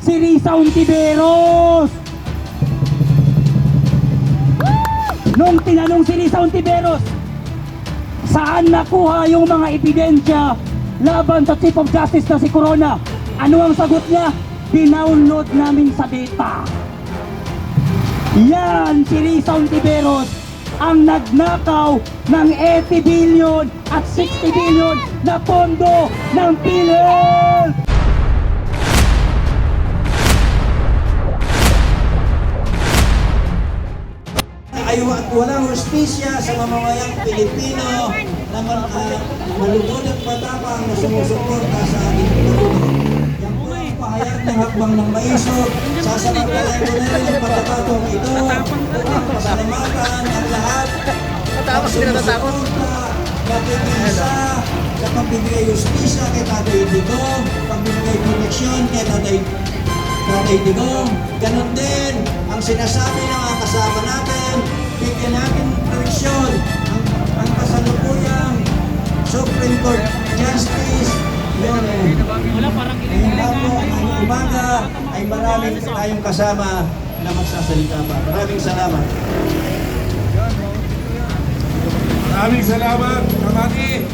si Risa Ontiveros. Nung tinanong si Risa Ontiveros, saan nakuha yung mga ebidensya laban sa Chief of Justice na si Corona? Ano ang sagot niya? Dinownload namin sa data. Yan si Risa Ontiveros ang nagnakaw ng 80 billion at 60 billion na pondo ng PhilHealth. Ay walang hustisya sa mamamayang Pilipino na malugod at matapang na sumusuporta sa ating Panginoon. Yan po ang pahayag ng hakbang ng maisog. Sasabayan ko na rin ang pagkakataong ito upang pasalamatan ang lahat ng sumusuporta, nakikisa sa pagbibigay hustisya kay Tatay Digong, pagbibigay proteksyon kay Tatay Digong. Ganon din ang sinasabi ng mga kasama natin, bigyan natin proteksyon ang kasalukuyang Supreme Court Justice. Ngayong umaga ay maraming tayong kasama na magsasalita pa. Maraming salamat. Maraming salamat, Kamaki.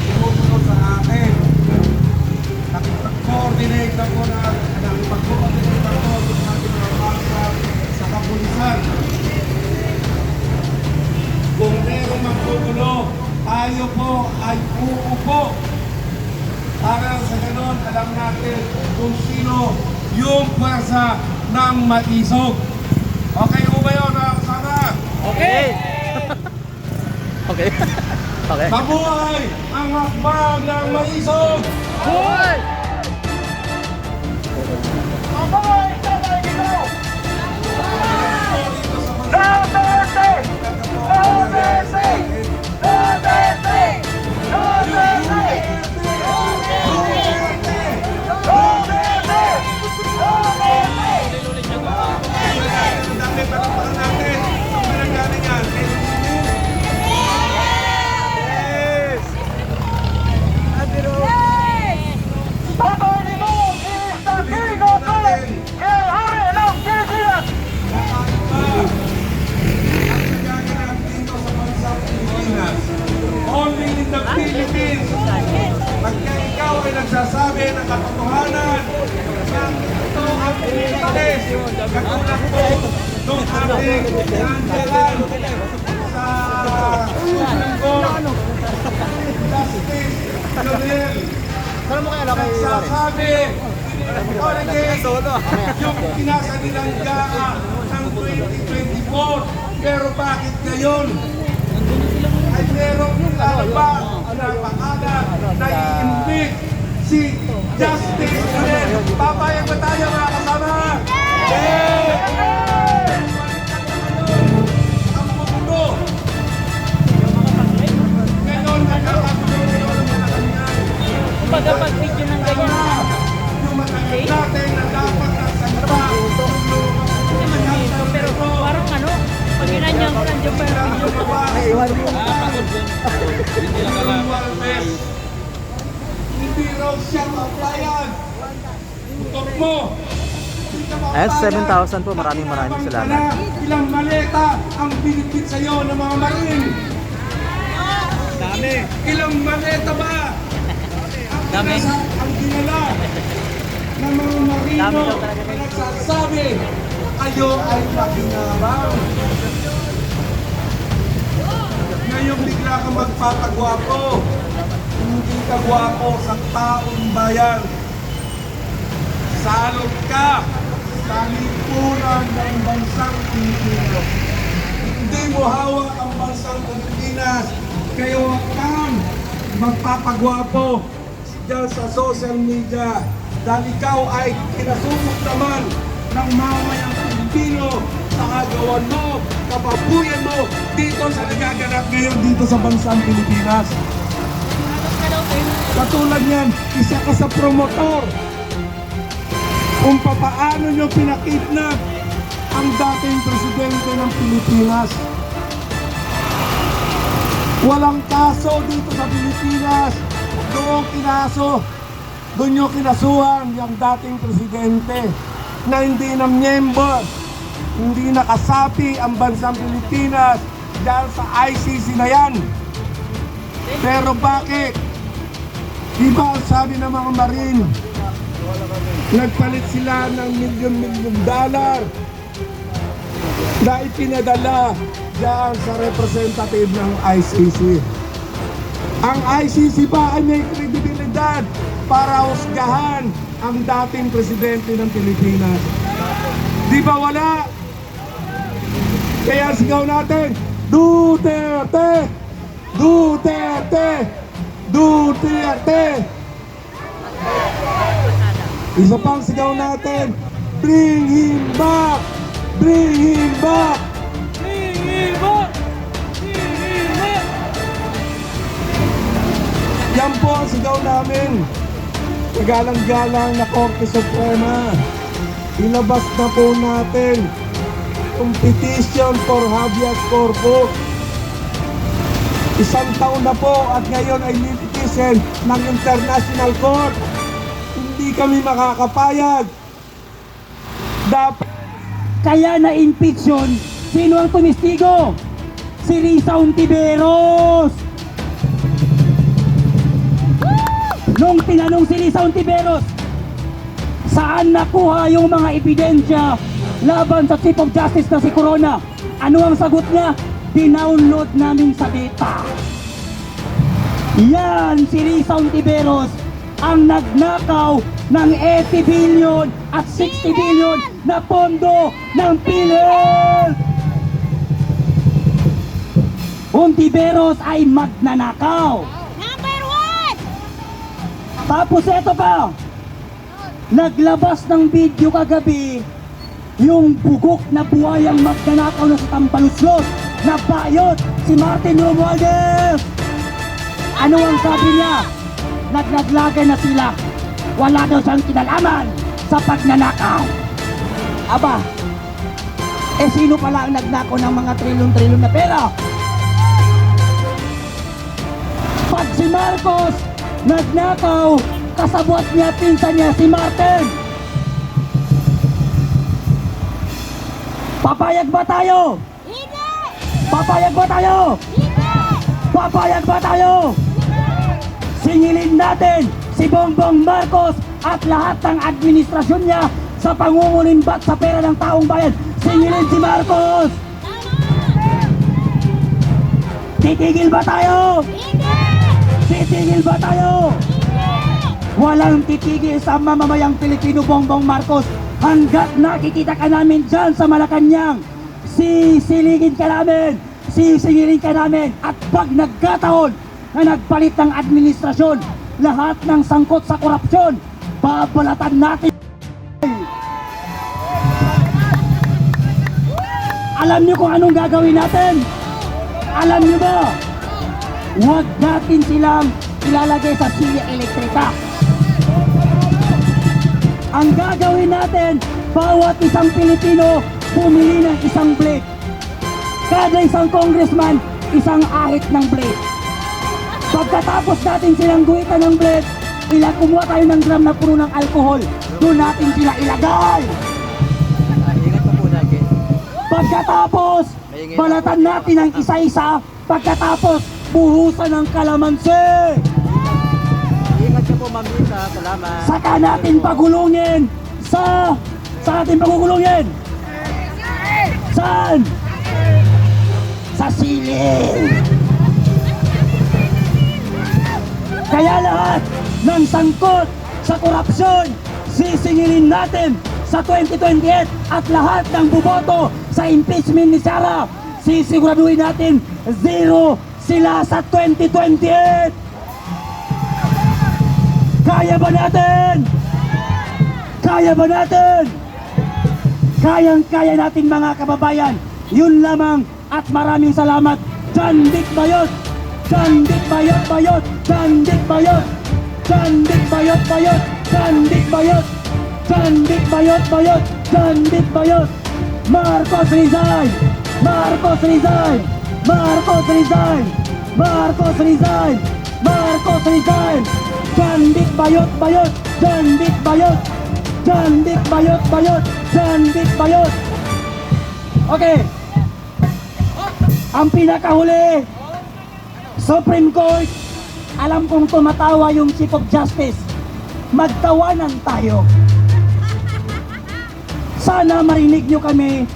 Tumutunod sa akin. Nakipag-coordinate ako sa ating mga bangsa sa kapulisan. Kung merong magkukulo, tayo po ay uupo. Para sa ganon, alam natin kung sino yung pwersa ng maisog. Okay po ba yun, mga kasama? Okay. Okay. Okay. Mabuhay ang hakbang ng maisog! Hoy! Mabuhay sa Tayo! Only in the Philippines. Pagka ikaw ay nagsasabi ng katotohanan ng ito ang Pilipinas, katulad po nung ating nandiyan sa Supreme Court Justice Leonel. Nagsasabi, yung pinasa nilang GAA ng 2024, pero bakit ngayon? Ay merong lalabas na pangalan na i-impeach si Justice Leonel. Papayag ba tayo, mga kasama? Ang mundo. Ganon nagkakagulo ngayon ang mga kanyan. Kumbaga pag video ng ganyan. Yung matagal natin na dapat nasa iba. Pero parang ano, pag ginanyan ko nandiyan pa yung video ko. Hindi raw siya mabayad. Tutok mo. Ayan, 7,000 po. Maraming salamat. Ilang maleta ang binitbit sa'yo ng mga marine? Dami. Ilang maleta ba? Dami. Ang dinala ng mga marino Dami daw talaga. na nagsasabi kayo ay makinabang. Ngayon bigla kang magpapagwapo. Hindi ka gwapo sa taong bayan. Salot ka sa lipunan ng bansang Pilipinas. Hindi mo hawak ang bansang Pilipinas. Kaya huwag kang magpapagwapo dyan sa social media. Dahil ikaw ay kinasubok naman ng mamayang Pilipino sa agawan mo, kapabuyan mo dito sa nagaganap ngayon dito sa bansang Pilipinas. Katulad niyan, isa ka sa promotor kung papaano nyo pinakidnap ang dating presidente ng Pilipinas. Walang kaso dito sa Pilipinas. nyo kinaso, doon nyo kinasuhan yung dating presidente na hindi na miyembro, hindi nakasapi ang bansang Pilipinas dahil sa ICC na yan. Pero bakit? Diba ang sabi ng mga Marine, nagpalit sila ng milyon-milyon dollar na ipinadala dyan sa representative ng ICC. Ang ICC ba ay may kredibilidad para husgahan ang dating presidente ng Pilipinas? Di ba wala? Kaya sigaw natin, Duterte! Duterte! Duterte! Isa pang sigaw natin, bring him back! Bring him back! Yan po ang sigaw namin. Galang-galang na Korte Suprema. Ilabas na po natin yung petition for habeas corpus. 1 taon na po at ngayon ay litigated ng International Court. Hindi kami makakapayag. Dapat Kaya na-impeach yun. Sino ang tumistigo? Si Risa Ontiveros! Nung tinanong si Risa Ontiveros, saan nakuha yung mga ebidensya laban sa Chief of Justice na si Corona? Ano ang sagot niya? Dinownload namin sa data. Yan si Risa Ontiveros ang nagnakaw ng 80 billion at 60 billion na pondo ng PhilHealth. Ontiveros ay magnanakaw. Number 1! Tapos eto pa, naglabas ng video kagabi yung bugok na buhayang magnanakaw na sa Tambaluslos na bayot si Martin Romualdez. Ano ang sabi niya? Naglaglagan na sila. Wala daw siyang kinalaman sa pagnanakaw. Aba, sino pala ang nagnakaw ng mga trilyon-trilyon na pera? Pag si Marcos nagnakaw, kasabot niya pinsan niya si Martin. Papayag ba tayo? Hindi! Papayag ba tayo? Hindi! Papayag ba tayo? Singilin natin si Bongbong Marcos at lahat ng administrasyon niya sa pangungulimbat sa pera ng taong bayan. Singilin si Marcos! Titigil ba tayo? Hindi! Titigil ba tayo? Walang titigil sa mamamayang Pilipino, Bongbong Marcos, hanggat nakikita ka namin dyan sa Malacanang. Sisilingin ka namin, sisingilin ka namin, at pag nagkataon na nagpalit ng administrasyon, lahat ng sangkot sa korupsyon, babalatan natin. Alam niyo kung anong gagawin natin? Alam niyo ba? Huwag natin silang ilalagay sa silya elektrika. Ang gagawin natin, bawat isang Pilipino bumili ng isang blade. Kada isang congressman, isang ahit ng blade. Pagkatapos natin silang guhitan ng blade, kumuha tayo ng gram na puno ng alcohol. Doon natin sila ilagay. Ingat po po lagi. Pagkatapos, balatan natin ang isa-isa. Pagkatapos, buhusan ng kalamansi. Ingat ka po, Ma'am Lisa. Salamat. Saka natin pagulungin sa... Saan natin pagugulungin? Saan? Sa siling. Kaya lahat ng sangkot sa korupsyon, sisingilin natin sa 2028 at lahat ng buboto sa impeachment ni Sara, sisiguraduhin natin zero sila sa 2028. Kaya ba natin? Kaya ba natin? Kayang-kaya natin mga kababayan. Yun lamang at maraming salamat. Jandik Bayot! Jandik Bayot Bayot! Jandik Bayot! Jandik Bayot Bayot! Jandik Bayot! Jandik Bayot Bayot! Jandik Bayot! Marcos resign! Marcos resign! Marcos resign! Marcos resign! Marcos resign! Bayot, Bayot, John Vic Bayot, John Vic Bayot, Bayot, John Vic Bayot. Okay. Ang pinakahuli, Supreme Court, alam kong tumatawa yung Chief of Justice. Magtawanan tayo. Sana marinig nyo kami.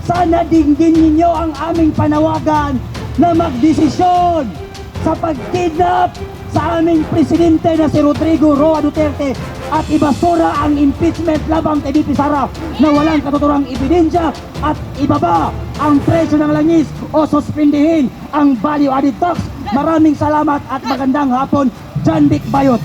Sana dinggin ninyo ang aming panawagan na magdesisyon sa pagkidnap sa aming presidente na si Rodrigo Roa Duterte at ibasura ang impeachment labang kay BP Sara na walang katuturang ebidensya at ibaba ang presyo ng langis o suspindihin ang value added tax. Maraming salamat at magandang hapon. John Vic Bayot.